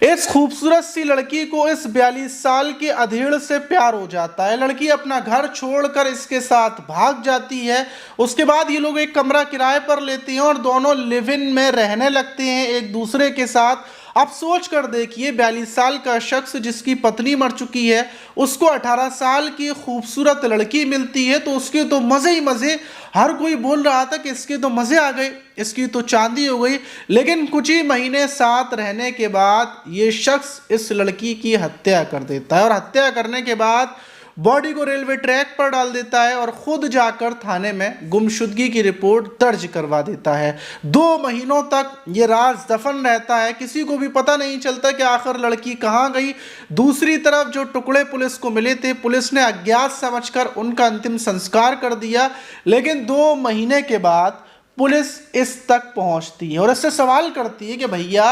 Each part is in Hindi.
इस खूबसूरत सी लड़की को इस 42 साल के अधेड़ से प्यार हो जाता है। लड़की अपना घर छोड़कर इसके साथ भाग जाती है। उसके बाद ये लोग एक कमरा किराए पर लेते हैं और दोनों लिव इन में रहने लगते हैं एक दूसरे के साथ। अब सोच कर देखिए, 42 साल का शख्स जिसकी पत्नी मर चुकी है, उसको 18 साल की खूबसूरत लड़की मिलती है तो उसके तो मजे ही मजे। हर कोई बोल रहा था कि इसके तो मजे आ गए, इसकी तो चांदी हो गई। लेकिन कुछ ही महीने साथ रहने के बाद ये शख्स इस लड़की की हत्या कर देता है और हत्या करने के बाद बॉडी को रेलवे ट्रैक पर डाल देता है और खुद जाकर थाने में गुमशुदगी की रिपोर्ट दर्ज करवा देता है। 2 महीनों तक ये राज दफन रहता है, किसी को भी पता नहीं चलता कि आखिर लड़की कहाँ गई। दूसरी तरफ जो टुकड़े पुलिस को मिले थे, पुलिस ने अज्ञात समझकर उनका अंतिम संस्कार कर दिया। लेकिन 2 महीने के बाद पुलिस इस तक पहुंचती है और इससे सवाल करती है कि भैया,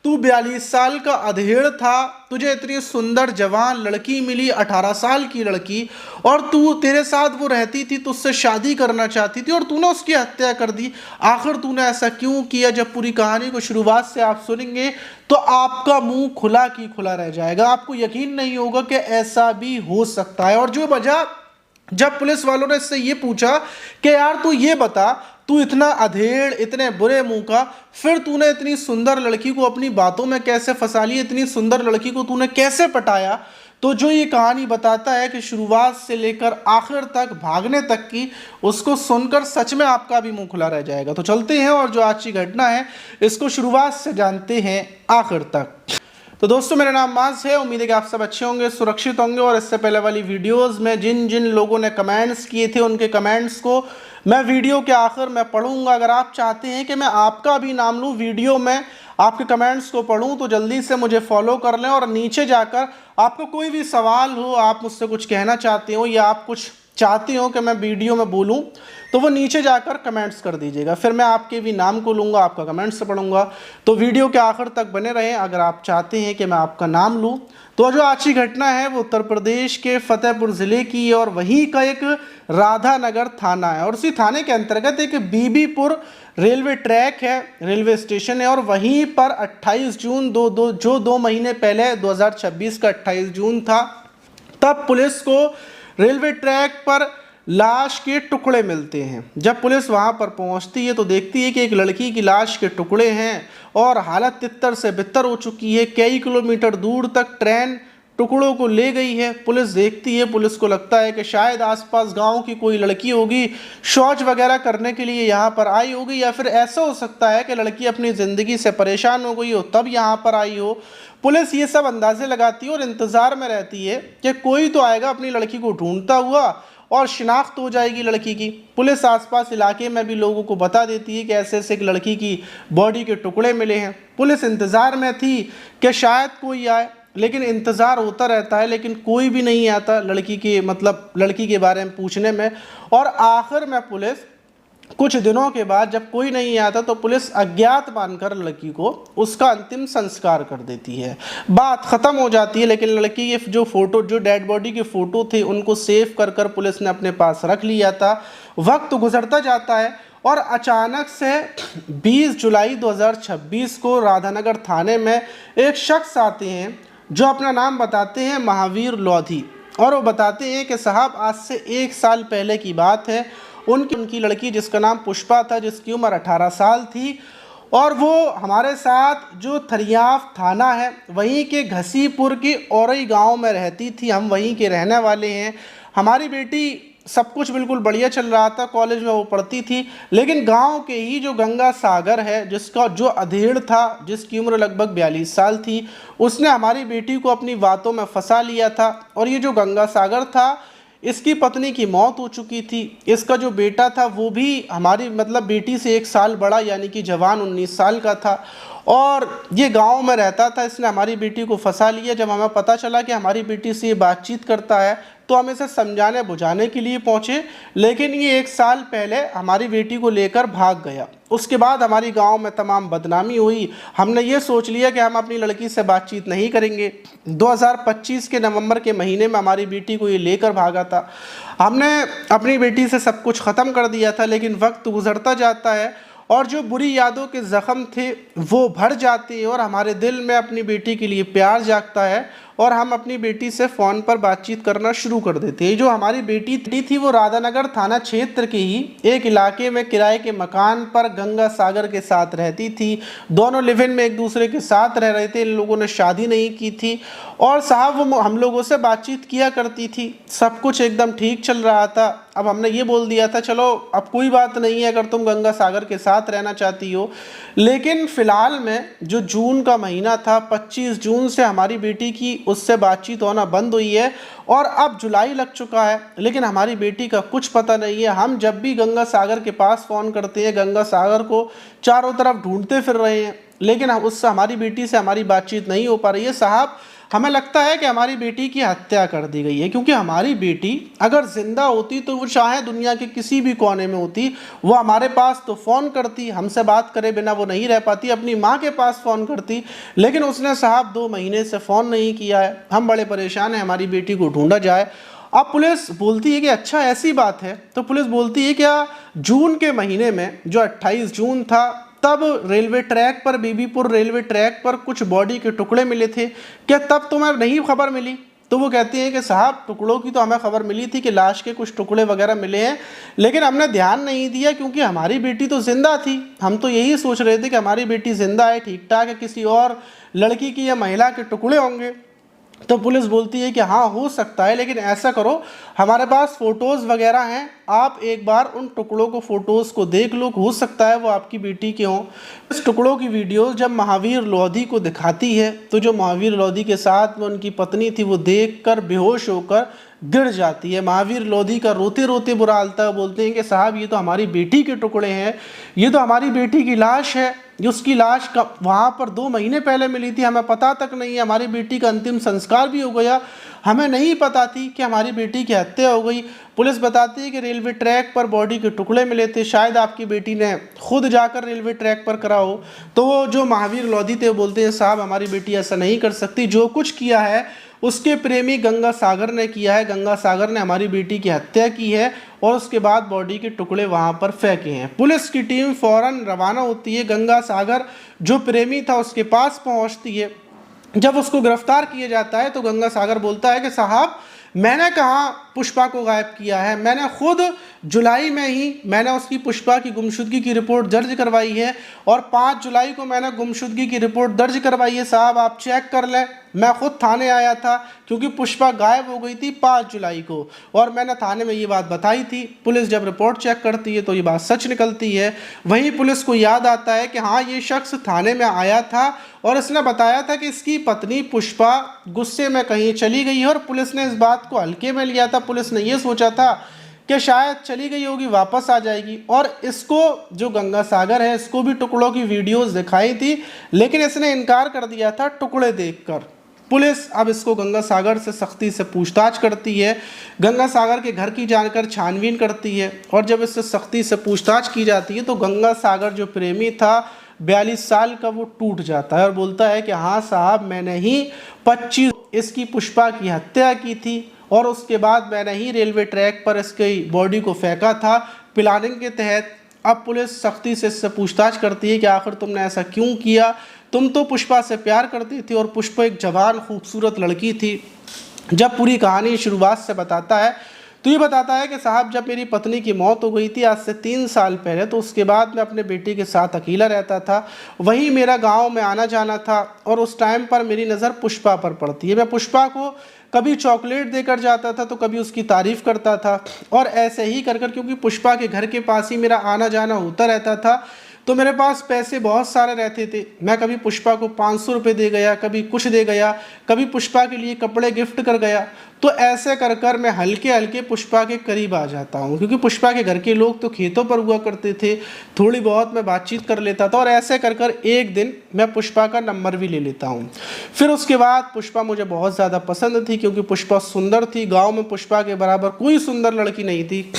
तू 42 साल का अधेड़ था, तुझे इतनी सुंदर जवान लड़की मिली, 18 साल की लड़की, और तेरे साथ वो रहती थी, तुझसे शादी करना चाहती थी और तूने उसकी हत्या कर दी। आखिर तूने ऐसा क्यों किया? जब पूरी कहानी को शुरुआत से आप सुनेंगे तो आपका मुंह खुला की खुला रह जाएगा। आपको यकीन नहीं होगा कि ऐसा भी हो सकता है। और जो वजह, जब पुलिस वालों ने इससे ये पूछा कि यार तू ये बता, तू इतना अधेड़, इतने बुरे मुंह का, फिर तूने इतनी सुंदर लड़की को अपनी बातों में कैसे फंसा लिया, इतनी सुंदर लड़की को तूने कैसे पटाया? तो जो ये कहानी बताता है कि शुरुआत से लेकर आखिर तक, भागने तक की, उसको सुनकर सच में आपका भी मुंह खुला रह जाएगा। तो चलते हैं और जो आज की घटना है इसको शुरुआत से जानते हैं आखिर तक। तो दोस्तों, मेरा नाम माज है। उम्मीद है कि आप सब अच्छे होंगे, सुरक्षित होंगे। और इससे पहले वाली वीडियोस में जिन जिन लोगों ने कमेंट्स किए थे, उनके कमेंट्स को मैं वीडियो के आखिर में पढ़ूंगा। अगर आप चाहते हैं कि मैं आपका भी नाम लूँ वीडियो में, आपके कमेंट्स को पढूं, तो जल्दी से मुझे फॉलो कर लें। और नीचे जाकर आपको कोई भी सवाल हो, आप मुझसे कुछ कहना चाहते हो या आप कुछ चाहते हो कि मैं वीडियो में बोलूं, तो वो नीचे जाकर कमेंट्स कर दीजिएगा। फिर मैं आपके भी नाम को लूँगा, आपका कमेंट्स से पढ़ूंगा। तो वीडियो के आखिर तक बने रहें अगर आप चाहते हैं कि मैं आपका नाम लूँ। तो जो आज की घटना है वो उत्तर प्रदेश के फतेहपुर ज़िले की है और वहीं का एक राधानगर थाना है। और उसी थाने के अंतर्गत एक बीबीपुर रेलवे ट्रैक है, रेलवे स्टेशन है। और वहीं पर 28 जून जो 2 महीने पहले 2026 का 28 जून था, तब पुलिस को रेलवे ट्रैक पर लाश के टुकड़े मिलते हैं। जब पुलिस वहां पर पहुंचती है तो देखती है कि एक लड़की की लाश के टुकड़े हैं और हालत तितर से बितर हो चुकी है। कई किलोमीटर दूर तक ट्रेन टुकड़ों को ले गई है। पुलिस देखती है, पुलिस को लगता है कि शायद आसपास गांव की कोई लड़की होगी, शौच वगैरह करने के लिए यहाँ पर आई होगी, या फिर ऐसा हो सकता है कि लड़की अपनी ज़िंदगी से परेशान हो गई हो तब यहाँ पर आई हो। पुलिस ये सब अंदाजे लगाती है और इंतज़ार में रहती है कि कोई तो आएगा अपनी लड़की को ढूंढता हुआ और शिनाख्त हो जाएगी लड़की की। पुलिस आसपास इलाके में भी लोगों को बता देती है कि ऐसे ऐसे एक लड़की की बॉडी के टुकड़े मिले हैं। पुलिस इंतज़ार में थी कि शायद कोई आए, लेकिन इंतज़ार होता रहता है, लेकिन कोई भी नहीं आता लड़की के बारे में पूछने में। और आखिर में पुलिस कुछ दिनों के बाद जब कोई नहीं आता तो पुलिस अज्ञात मानकर लड़की को उसका अंतिम संस्कार कर देती है। बात ख़त्म हो जाती है। लेकिन लड़की के जो फ़ोटो, जो डेड बॉडी के फ़ोटो थे, उनको सेव कर कर पुलिस ने अपने पास रख लिया था। वक्त गुजरता जाता है और अचानक से 20 जुलाई 2026 को राधानगर थाने में एक शख्स आते हैं जो अपना नाम बताते हैं महावीर लोधी। और वो बताते हैं कि साहब, आज से 1 साल पहले की बात है। उनकी लड़की जिसका नाम पुष्पा था, जिसकी उम्र 18 साल थी, और वो हमारे साथ जो थरियाफ थाना है वहीं के घसीपुर के औरई गांव में रहती थी। हम वहीं के रहने वाले हैं। हमारी बेटी, सब कुछ बिल्कुल बढ़िया चल रहा था, कॉलेज में वो पढ़ती थी। लेकिन गांव के ही जो गंगा सागर है, जिसका जो अधेड़ था, जिसकी उम्र लगभग 42 साल थी, उसने हमारी बेटी को अपनी बातों में फंसा लिया था। और ये जो गंगा सागर था, इसकी पत्नी की मौत हो चुकी थी। इसका जो बेटा था वो भी हमारी बेटी से 1 साल बड़ा, यानी कि जवान 19 साल का था, और ये गांव में रहता था। इसने हमारी बेटी को फंसा लिया। जब हमें पता चला कि हमारी बेटी से ये बातचीत करता है तो हम इसे समझाने बुझाने के लिए पहुँचे। लेकिन ये 1 साल पहले हमारी बेटी को लेकर भाग गया। उसके बाद हमारी गांव में तमाम बदनामी हुई। हमने ये सोच लिया कि हम अपनी लड़की से बातचीत नहीं करेंगे। 2025 के नवंबर के महीने में हमारी बेटी को ये लेकर भागा था। हमने अपनी बेटी से सब कुछ ख़त्म कर दिया था। लेकिन वक्त गुजरता जाता है और जो बुरी यादों के ज़ख्म थे वो भर जाते हैं और हमारे दिल में अपनी बेटी के लिए प्यार जागता है और हम अपनी बेटी से फ़ोन पर बातचीत करना शुरू कर देते हैं। जो हमारी बेटी थी वो राधानगर थाना क्षेत्र के ही एक इलाके में किराए के मकान पर गंगा सागर के साथ रहती थी। दोनों लिव इन में एक दूसरे के साथ रह रहे थे। इन लोगों ने शादी नहीं की थी और साहब वो हम लोगों से बातचीत किया करती थी, सब कुछ एकदम ठीक चल रहा था। अब हमने ये बोल दिया था चलो अब कोई बात नहीं है अगर तुम गंगा सागर के साथ रहना चाहती हो। लेकिन फ़िलहाल में जो जून का महीना था, 25 जून से हमारी बेटी की उससे बातचीत होना बंद हुई है और अब जुलाई लग चुका है लेकिन हमारी बेटी का कुछ पता नहीं है। हम जब भी गंगा सागर के पास फ़ोन करते हैं, गंगा सागर को चारों तरफ ढूंढते फिर रहे हैं लेकिन हम उससे हमारी बेटी से हमारी बातचीत नहीं हो पा रही है। साहब हमें लगता है कि हमारी बेटी की हत्या कर दी गई है, क्योंकि हमारी बेटी अगर जिंदा होती तो वो चाहे दुनिया के किसी भी कोने में होती, वो हमारे पास तो फ़ोन करती, हमसे बात करे बिना वो नहीं रह पाती, अपनी माँ के पास फ़ोन करती, लेकिन उसने साहब 2 महीने से फ़ोन नहीं किया है। हम बड़े परेशान हैं, हमारी बेटी को ढूंढा जाए। अब पुलिस बोलती है कि अच्छा ऐसी बात है, तो पुलिस बोलती है क्या जून के महीने में जो 28 जून था तब रेलवे ट्रैक पर, बीबीपुर रेलवे ट्रैक पर कुछ बॉडी के टुकड़े मिले थे, क्या तब तुम्हें नहीं खबर मिली? तो वो कहती है कि साहब टुकड़ों की तो हमें खबर मिली थी कि लाश के कुछ टुकड़े वगैरह मिले हैं, लेकिन हमने ध्यान नहीं दिया क्योंकि हमारी बेटी तो जिंदा थी। हम तो यही सोच रहे थे कि हमारी बेटी जिंदा है, ठीक ठाक है, किसी और लड़की की या महिला के टुकड़े होंगे। तो पुलिस बोलती है कि हाँ हो सकता है, लेकिन ऐसा करो हमारे पास फ़ोटोज़ वगैरह हैं, आप एक बार उन टुकड़ों को फ़ोटोज़ को देख लो, हो सकता है वो आपकी बेटी के हों। इस टुकड़ों की वीडियोस जब महावीर लोधी को दिखाती है तो जो महावीर लोधी के साथ में उनकी पत्नी थी वो देखकर बेहोश होकर गिर जाती है। महावीर लोधी का रोते रोते बुरा हाल था। बोलते हैं कि साहब ये तो हमारी बेटी के टुकड़े हैं, ये तो हमारी बेटी की लाश है, उसकी लाश का वहाँ पर 2 महीने पहले मिली थी, हमें पता तक नहीं है। हमारी बेटी का अंतिम संस्कार भी हो गया, हमें नहीं पता थी कि हमारी बेटी की हत्या हो गई। पुलिस बताती है कि रेलवे ट्रैक पर बॉडी के टुकड़े मिले थे, शायद आपकी बेटी ने खुद जाकर रेलवे ट्रैक पर करा हो। तो वो जो महावीर लोधी थे बोलते हैं साहब हमारी बेटी ऐसा नहीं कर सकती, जो कुछ किया है उसके प्रेमी गंगा सागर ने किया है, गंगा सागर ने हमारी बेटी की हत्या की है और उसके बाद बॉडी के टुकड़े वहां पर फेंके हैं। पुलिस की टीम फौरन रवाना होती है, गंगा सागर जो प्रेमी था उसके पास पहुंचती है। जब उसको गिरफ्तार किया जाता है तो गंगा सागर बोलता है कि साहब मैंने कहाँ पुष्पा को गायब किया है, मैंने खुद जुलाई में ही मैंने उसकी पुष्पा की गुमशुदगी की रिपोर्ट दर्ज करवाई है और 5 जुलाई को मैंने गुमशुदगी की रिपोर्ट दर्ज करवाई है। साहब आप चेक कर लें, मैं खुद थाने आया था क्योंकि पुष्पा गायब हो गई थी 5 जुलाई को और मैंने थाने में ये बात बताई थी। पुलिस जब रिपोर्ट चेक करती है तो ये बात सच निकलती है। वहीं पुलिस को याद आता है कि हाँ ये शख्स थाने में आया था और इसने बताया था कि इसकी पत्नी पुष्पा गुस्से में कहीं चली गई है और पुलिस ने इस बात को हल्के में लिया था। पुलिस ने ये सोचा था कि शायद चली गई होगी, वापस आ जाएगी, और इसको जो गंगा सागर है इसको भी टुकड़ों की वीडियोस दिखाई थी, लेकिन इसने इनकार कर दिया था टुकड़े देखकर। पुलिस अब इसको गंगा सागर से सख्ती से पूछताछ करती है, गंगा सागर के घर की जानकर छानबीन करती है और जब इससे सख्ती से पूछताछ की जाती है तो गंगा सागर जो प्रेमी था 42 साल का वो टूट जाता है और बोलता है कि हाँ साहब मैंने ही 25 इसकी पुष्पा की हत्या की थी और उसके बाद मैंने ही रेलवे ट्रैक पर इसकी बॉडी को फेंका था प्लानिंग के तहत। अब पुलिस सख्ती से इससे पूछताछ करती है कि आखिर तुमने ऐसा क्यों किया, तुम तो पुष्पा से प्यार करती थी और पुष्पा एक जवान खूबसूरत लड़की थी। जब पूरी कहानी शुरुआत से बताता है तो ये बताता है कि साहब जब मेरी पत्नी की मौत हो गई थी आज से 3 साल पहले, तो उसके बाद मैं अपने बेटी के साथ अकेला रहता था, वहीं मेरा गांव में आना जाना था और उस टाइम पर मेरी नज़र पुष्पा पर पड़ती है। मैं पुष्पा को कभी चॉकलेट देकर जाता था तो कभी उसकी तारीफ़ करता था और ऐसे ही कर कर क्योंकि पुष्पा के घर के पास ही मेरा आना जाना होता रहता था तो मेरे पास पैसे बहुत सारे रहते थे। मैं कभी पुष्पा को 500 रुपये दे गया, कभी कुछ दे गया, कभी पुष्पा के लिए कपड़े गिफ्ट कर गया। तो ऐसे कर कर मैं हल्के हल्के पुष्पा के करीब आ जाता हूँ क्योंकि पुष्पा के घर के लोग तो खेतों पर हुआ करते थे, थोड़ी बहुत मैं बातचीत कर लेता था और ऐसे कर कर एक दिन मैं पुष्पा का नंबर भी ले लेता हूँ। फिर उसके बाद पुष्पा मुझे बहुत ज़्यादा पसंद थी क्योंकि पुष्पा सुंदर थी, गाँव में पुष्पा के बराबर कोई सुंदर लड़की नहीं थी।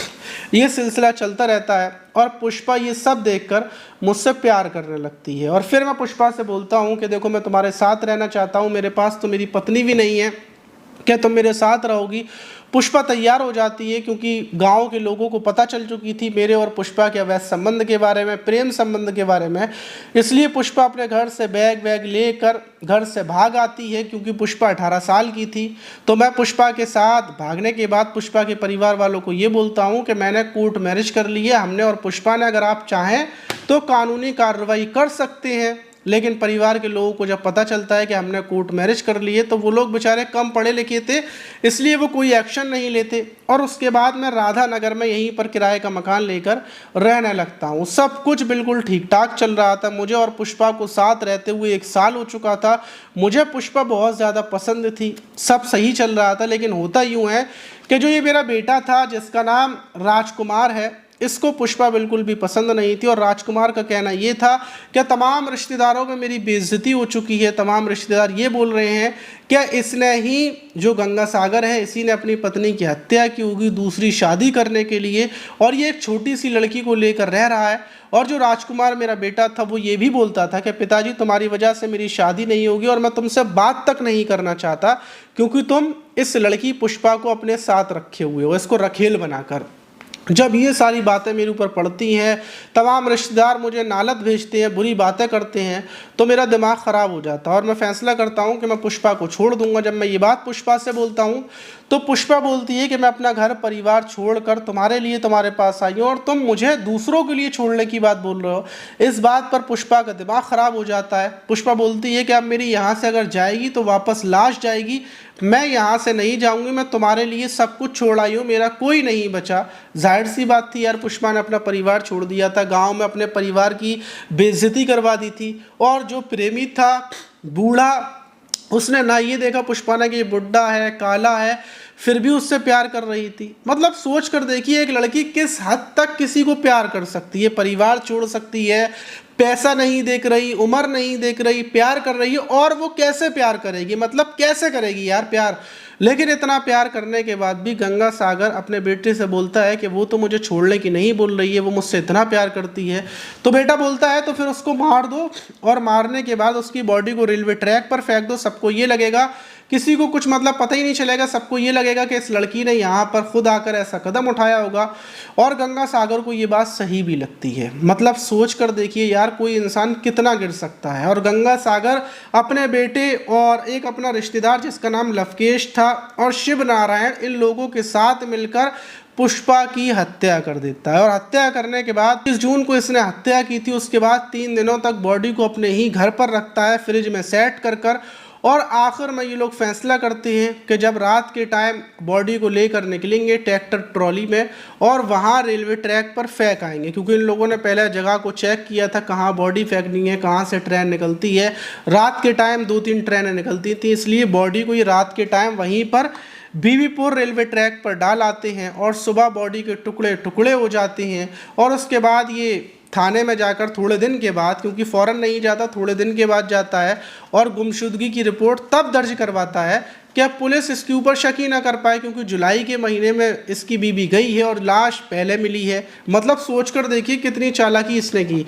ये सिलसिला चलता रहता है और पुष्पा ये सब देखकर मुझसे प्यार करने लगती है और फिर मैं पुष्पा से बोलता हूँ कि देखो मैं तुम्हारे साथ रहना चाहता हूँ, मेरे पास तो मेरी पत्नी भी नहीं है, क्या तुम मेरे साथ रहोगी। पुष्पा तैयार हो जाती है क्योंकि गांव के लोगों को पता चल चुकी थी मेरे और पुष्पा के अवैध संबंध के बारे में, प्रेम संबंध के बारे में। इसलिए पुष्पा अपने घर से बैग वैग लेकर घर से भाग आती है क्योंकि पुष्पा 18 साल की थी। तो मैं पुष्पा के साथ भागने के बाद पुष्पा के परिवार वालों को ये बोलता हूँ कि मैंने कोर्ट मैरिज कर ली है, हमने और पुष्पा ने, अगर आप चाहें तो कानूनी कार्रवाई कर सकते हैं। लेकिन परिवार के लोगों को जब पता चलता है कि हमने कोर्ट मैरिज कर ली है तो वो लोग बेचारे कम पढ़े लिखे थे, इसलिए वो कोई एक्शन नहीं लेते। और उसके बाद मैं राधा नगर में यहीं पर किराए का मकान लेकर रहने लगता हूँ। सब कुछ बिल्कुल ठीक ठाक चल रहा था। मुझे और पुष्पा को साथ रहते हुए 1 साल हो चुका था। मुझे पुष्पा बहुत ज़्यादा पसंद थी, सब सही चल रहा था। लेकिन होता यूँ है कि जो ये मेरा बेटा था जिसका नाम राजकुमार है, इसको पुष्पा बिल्कुल भी पसंद नहीं थी। और राजकुमार का कहना ये था कि तमाम रिश्तेदारों में मेरी बेइज्जती हो चुकी है। तमाम रिश्तेदार ये बोल रहे हैं कि इसने ही, जो गंगा सागर है, इसी ने अपनी पत्नी की हत्या की होगी दूसरी शादी करने के लिए, और ये एक छोटी सी लड़की को लेकर रह रहा है। और जो राजकुमार मेरा बेटा था वो ये भी बोलता था कि पिताजी तुम्हारी वजह से मेरी शादी नहीं होगी और मैं तुमसे बात तक नहीं करना चाहता क्योंकि तुम इस लड़की पुष्पा को अपने साथ रखे हुए हो, इसको रखेल बनाकर। जब ये सारी बातें मेरे ऊपर पड़ती हैं, तमाम रिश्तेदार मुझे नालत भेजते हैं, बुरी बातें करते हैं, तो मेरा दिमाग ख़राब हो जाता है और मैं फ़ैसला करता हूँ कि मैं पुष्पा को छोड़ दूंगा। जब मैं ये बात पुष्पा से बोलता हूँ तो पुष्पा बोलती है कि मैं अपना घर परिवार छोड़कर तुम्हारे लिए तुम्हारे पास आई हूँ और तुम मुझे दूसरों के लिए छोड़ने की बात बोल रहे हो। इस बात पर पुष्पा का दिमाग ख़राब हो जाता है। पुष्पा बोलती है कि अब मेरी यहाँ से अगर जाएगी तो वापस लाश जाएगी, मैं यहाँ से नहीं जाऊँगी, मैं तुम्हारे लिए सब कुछ छोड़ आई हूँ, मेरा कोई नहीं बचा। जाहिर सी बात थी यार, पुष्पा ने अपना परिवार छोड़ दिया था, गांव में अपने परिवार की बेइज्जती करवा दी थी। और जो प्रेमी था बूढ़ा, उसने ना ये देखा पुष्पा ने कि ये बुढ़ा है, काला है, फिर भी उससे प्यार कर रही थी। मतलब सोच कर देखिए एक लड़की किस हद तक किसी को प्यार कर सकती है, परिवार छोड़ सकती है, पैसा नहीं देख रही, उम्र नहीं देख रही, प्यार कर रही है। और वो कैसे प्यार करेगी, मतलब कैसे करेगी यार प्यार। लेकिन इतना प्यार करने के बाद भी गंगा सागर अपने बेटे से बोलता है कि वो तो मुझे छोड़ने की नहीं बोल रही है, वो मुझसे इतना प्यार करती है। तो बेटा बोलता है तो फिर उसको मार दो, और मारने के बाद उसकी बॉडी को रेलवे ट्रैक पर फेंक दो। सबको ये लगेगा, किसी को कुछ मतलब पता ही नहीं चलेगा, सबको ये लगेगा कि इस लड़की ने यहाँ पर खुद आकर ऐसा कदम उठाया होगा। और गंगा सागर को ये बात सही भी लगती है। मतलब सोच कर देखिए यार, कोई इंसान कितना गिर सकता है। और गंगा सागर अपने बेटे और एक अपना रिश्तेदार जिसका नाम लवकेश था और शिव नारायण, इन लोगों के साथ मिलकर पुष्पा की हत्या कर देता है। और हत्या करने के बाद 30 जून को इसने हत्या की थी, उसके बाद 3 दिनों तक बॉडी को अपने ही घर पर रखता है, फ्रिज में सेट कर। और आखिर में ये लोग फैसला करते हैं कि जब रात के टाइम बॉडी को लेकर निकलेंगे ट्रैक्टर ट्रॉली में और वहाँ रेलवे ट्रैक पर फेंक आएंगे, क्योंकि इन लोगों ने पहले जगह को चेक किया था कहाँ बॉडी फेंकनी है, कहाँ से ट्रेन निकलती है। रात के टाइम 2-3 ट्रेनें निकलती थी, इसलिए बॉडी को ये रात के टाइम वहीं पर बीबीपुर रेलवे ट्रैक पर डाल आते हैं और सुबह बॉडी के टुकड़े टुकड़े हो जाते हैं। और उसके बाद ये थाने में जाकर थोड़े दिन के बाद, क्योंकि फ़ौरन नहीं जाता, थोड़े दिन के बाद जाता है और गुमशुदगी की रिपोर्ट तब दर्ज करवाता है कि पुलिस इसके ऊपर शक ही ना कर पाए, क्योंकि जुलाई के महीने में इसकी बीबी गई है और लाश पहले मिली है। मतलब सोचकर देखिए कितनी चालाकी इसने की।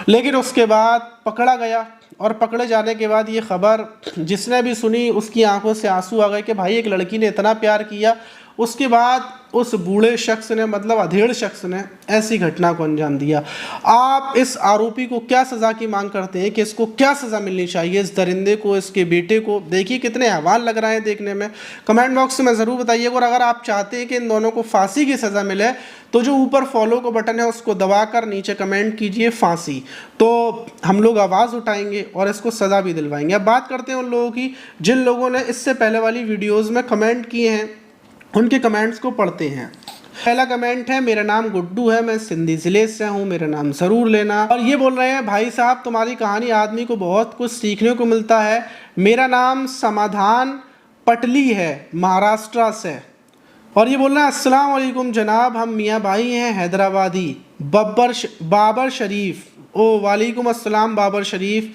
लेकिन उसके बाद पकड़ा गया और पकड़े जाने के बाद ये खबर जिसने भी सुनी उसकी आंखों से आंसू आ गए कि भाई एक लड़की ने इतना प्यार किया, उसके बाद उस बूढ़े शख्स ने, मतलब अधेड़ शख्स ने ऐसी घटना को अंजाम दिया। आप इस आरोपी को क्या सज़ा की मांग करते हैं कि इसको क्या सज़ा मिलनी चाहिए, इस दरिंदे को, इसके बेटे को? देखिए कितने अहवाल लग रहे हैं देखने में। कमेंट बॉक्स में ज़रूर बताइएगा। और अगर आप चाहते हैं कि इन दोनों को फांसी की सज़ा मिले तो जो ऊपर फॉलो का बटन है उसको दबाकर नीचे कमेंट कीजिए फांसी, तो हम लोग आवाज़ उठाएंगे और इसको सज़ा भी दिलवाएंगे। अब बात करते हैं उन लोगों की जिन लोगों ने इससे पहले वाली वीडियोज़ में कमेंट किए हैं, उनके कमेंट्स को पढ़ते हैं। पहला कमेंट है, मेरा नाम गुड्डू है, मैं सिंधी ज़िले से हूँ, मेरा नाम ज़रूर लेना। और ये बोल रहे हैं, भाई साहब तुम्हारी कहानी आदमी को बहुत कुछ सीखने को मिलता है। मेरा नाम समाधान पटली है, महाराष्ट्र से। और ये बोल रहे हैं, अस्सलाम वालेकुम जनाब, हम मियाँ भाई हैं हैदराबादी, बाबर शरीफ। ओ वालेकुम अस्सलाम बाबर शरीफ।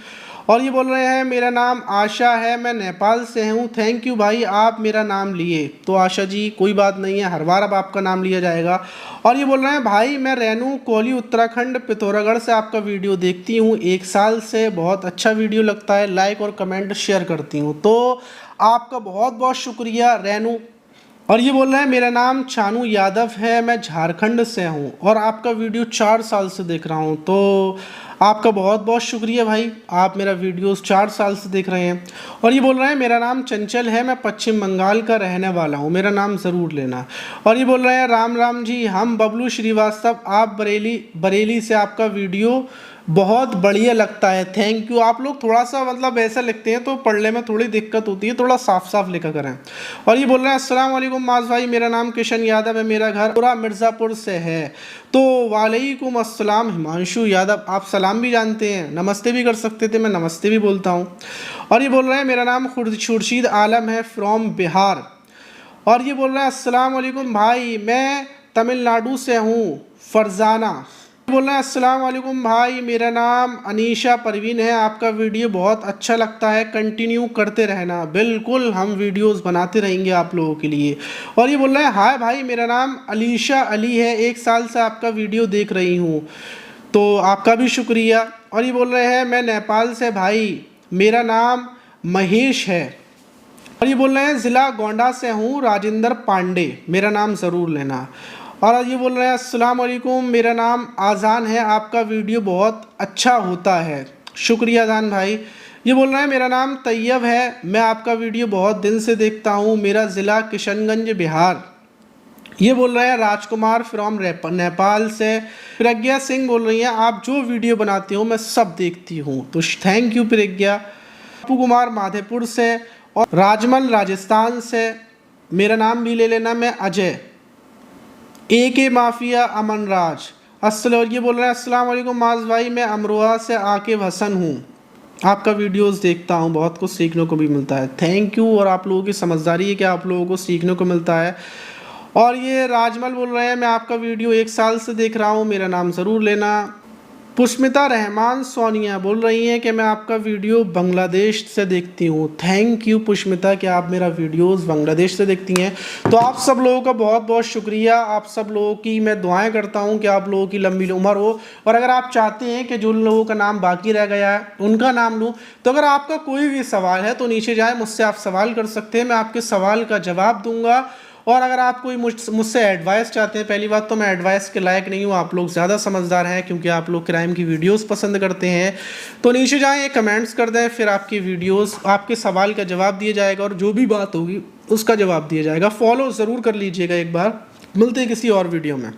और ये बोल रहे हैं मेरा नाम आशा है, मैं नेपाल से हूँ। थैंक यू भाई, आप मेरा नाम लिए। तो आशा जी कोई बात नहीं है, हर बार अब आपका नाम लिया जाएगा। और ये बोल रहे हैं भाई मैं रेनू कोहली उत्तराखंड पिथौरागढ़ से आपका वीडियो देखती हूँ 1 साल से, बहुत अच्छा वीडियो लगता है, लाइक और कमेंट शेयर करती हूँ। तो आपका बहुत बहुत शुक्रिया रेनू। और ये बोल रहे हैं मेरा नाम चानू यादव है, मैं झारखंड से हूँ और आपका वीडियो 4 साल से देख रहा हूँ। तो आपका बहुत बहुत शुक्रिया भाई, आप मेरा वीडियोस 4 साल से देख रहे हैं। और ये बोल रहे हैं मेरा नाम चंचल है, मैं पश्चिम बंगाल का रहने वाला हूँ, मेरा नाम ज़रूर लेना। और ये बोल रहे हैं राम राम जी, हम बबलू श्रीवास्तव, आप बरेली से, आपका वीडियो बहुत बढ़िया लगता है। Thank you. आप लोग थोड़ा सा मतलब ऐसा लिखते हैं तो पढ़ने में थोड़ी दिक्कत होती है, थोड़ा साफ साफ लिखा करें। और ये बोल रहे हैं अस्सलाम वालेकुम माज भाई, मेरा नाम किशन यादव है, मेरा घर पूरा मिर्ज़ापुर से है। तो वालेकुम अस्सलाम हिमांशु यादव, आप सलाम भी जानते हैं, नमस्ते भी कर सकते थे, मैं नमस्ते भी बोलता हूँ। और ये बोल रहे हैं मेरा नाम खुर्शीद आलम है फ्रॉम बिहार। और ये बोल रहे हैं अस्सलाम वालेकुम भाई, मैं तमिलनाडु से हूँ, फरजाना। बोल रहे हैं अस्सलाम वालेकुम भाई, मेरा नाम अनीशा परवीन है, आपका वीडियो बहुत अच्छा लगता है, कंटिन्यू करते रहना। बिल्कुल, हम वीडियोस बनाते रहेंगे आप लोगों के लिए। और ये बोल रहे हैं हाय भाई, मेरा नाम अलीशा अली है, 1 साल से आपका वीडियो देख रही हूँ। तो आपका भी शुक्रिया। और ये बोल रहे हैं मैं नेपाल से भाई, मेरा नाम महेश है। और ये बोल रहे हैं ज़िला गोंडा से हूँ, राजेंद्र पांडे, मेरा नाम ज़रूर लेना। और ये बोल रहे हैं अस्सलाम वालेकुम, मेरा नाम आज़ान है, आपका वीडियो बहुत अच्छा होता है। शुक्रिया आज़ान भाई। ये बोल रहे हैं मेरा नाम तैयब है, मैं आपका वीडियो बहुत दिन से देखता हूँ, मेरा ज़िला किशनगंज बिहार। ये बोल रहे हैं राजकुमार फ्रॉम नेपाल से। प्रज्ञा सिंह बोल रही हैं आप जो वीडियो बनाते हो मैं सब देखती हूँ, तो थैंक यू प्रज्ञा। पप्पू कुमार माधेपुर से। और राजमल राजस्थान से, मेरा नाम भी ले लेना, मैं अजय। AK माफिया अमन राज। ये बोल रहे हैं अस्सलाम वालेकुम माज भाई, मैं अमरोहा से आकिब हसन हूँ, आपका वीडियोस देखता हूँ, बहुत कुछ सीखने को भी मिलता है। Thank you. और आप लोगों की समझदारी है कि आप लोगों को सीखने को मिलता है। और ये राजमल बोल रहे हैं मैं आपका वीडियो 1 साल से देख रहा हूँ, मेरा नाम ज़रूर लेना। पुष्मिता रहमान सोनिया बोल रही हैं कि मैं आपका वीडियो बांग्लादेश से देखती हूँ। थैंक यू पुष्मिता कि आप मेरा वीडियोस बांग्लादेश से देखती हैं। तो आप सब लोगों का बहुत बहुत शुक्रिया। आप सब लोगों की मैं दुआएं करता हूँ कि आप लोगों की लंबी उम्र हो। और अगर आप चाहते हैं कि जो लोगों का नाम बाकी रह गया है उनका नाम लूँ, तो अगर आपका कोई भी सवाल है तो नीचे जाए, मुझसे आप सवाल कर सकते हैं, मैं आपके सवाल का जवाब दूँगा। और अगर आप कोई मुझसे एडवाइस चाहते हैं, पहली बात तो मैं एडवाइस के लायक नहीं हूँ, आप लोग ज़्यादा समझदार हैं क्योंकि आप लोग क्राइम की वीडियोस पसंद करते हैं। तो नीचे जाएं, कमेंट्स कर दें, फिर आपकी वीडियोस, आपके सवाल का जवाब दिया जाएगा और जो भी बात होगी उसका जवाब दिया जाएगा। फॉलो ज़रूर कर लीजिएगा एक बार। मिलते हैं किसी और वीडियो में।